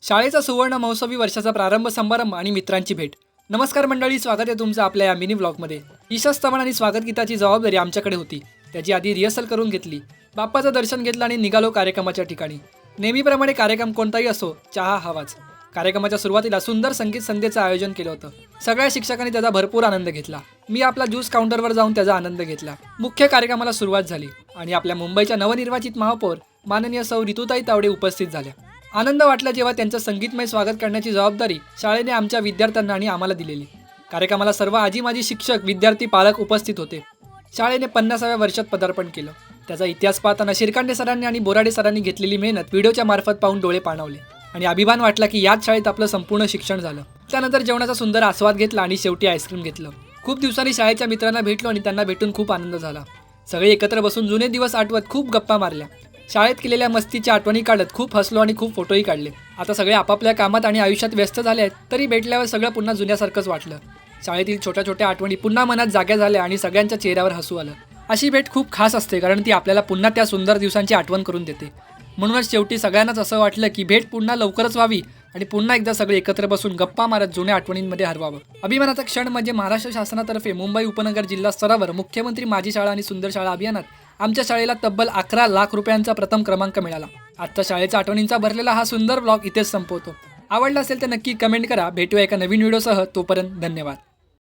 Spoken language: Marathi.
शाळेचा सुवर्ण महोत्सवी वर्षाचा प्रारंभ समारंभ आणि मित्रांची भेट. नमस्कार मंडळी, स्वागत आहे तुमचं आपल्या या मिनी व्लॉगमध्ये. ईशस्तवन आणि स्वागत गीताची जबाबदारी आमच्याकडे होती. त्याची आधी रिहर्सल करून घेतली, बाप्पाचं दर्शन घेतलं आणि निघालो कार्यक्रमाच्या ठिकाणी. नेहमीप्रमाणे कार्यक्रम कोणताही असो, चहा हवाच. कार्यक्रमाच्या सुरुवातीला सुंदर संगीत संध्येचं आयोजन केलं होतं. सगळ्या शिक्षकांनी त्याचा भरपूर आनंद घेतला. मी आपला ज्यूस काउंटरवर जाऊन त्याचा आनंद घेतला. मुख्य कार्यक्रमाला सुरुवात झाली आणि आपल्या मुंबईच्या नवनिर्वाचित महापौर माननीय सौ रितुताई तावडे उपस्थित झाल्या. आनंद वाटला जेव्हा त्यांचं संगीतमय स्वागत करण्याची जबाबदारी शाळेने आमच्या विद्यार्थ्यांना आणि आम्हाला दिलेली. कार्यक्रमाला सर्व आजी माजी शिक्षक, विद्यार्थी, पालक उपस्थित होते. शाळेने 50व्या वर्षात पदार्पण केलं. त्याचा इतिहास पाहताना शिरकांडे सरांनी आणि बोराडे सरांनी घेतलेली मेहनत व्हिडिओच्या मार्फत पाहून डोळे पाणावले आणि अभिमान वाटला की याच शाळेत आपलं संपूर्ण शिक्षण झालं. त्यानंतर जेवणाचा सुंदर आस्वाद घेतला आणि शेवटी आईस्क्रीम घेतलं. खूप दिवसांनी शाळेच्या मित्रांना भेटलो आणि त्यांना भेटून खूप आनंद झाला. सगळे एकत्र बसून जुने दिवस आठवत खूप गप्पा मारल्या. शाळेत केलेल्या मस्तीच्या आठवणी काढत खूप हसलो आणि खूप फोटोही काढले. आता सगळे आपापल्या कामात आणि आयुष्यात व्यस्त झाले आहेत, तरी भेटल्यावर सगळं पुन्हा जुन्यासारखंच वाटलं. शाळेतील छोट्या छोट्या आठवणी पुन्हा मनात जाग्या झाल्या आणि सगळ्यांच्या चेहऱ्यावर हसू आलं. अशी भेट खूप खास असते, कारण ती आपल्याला पुन्हा त्या सुंदर दिवसांची आठवण करून देते. म्हणूनच शेवटी सगळ्यांनाच असं वाटलं की भेट पुन्हा लवकरच व्हावी आणि पुन्हा एकदा सगळे एकत्र बसून गप्पा मारत जुन्या आठवणींमध्ये हरवावं. अभिमानाचा क्षण म्हणजे महाराष्ट्र शासनातर्फे मुंबई उपनगर जिल्हा स्तरावर मुख्यमंत्री माझी शाळा आणि सुंदर शाळा अभियानात आमच्या शाळेला तब्बल 11 लाख रुपयांचा प्रथम क्रमांक मिळाला. आजच्या शाळेच्या आठवणींचा भरलेला हा सुंदर ब्लॉग इथेच संपवतो. आवडला असेल तर नक्की कमेंट करा. भेटूया एका नवीन व्हिडिओसह. तोपर्यंत धन्यवाद.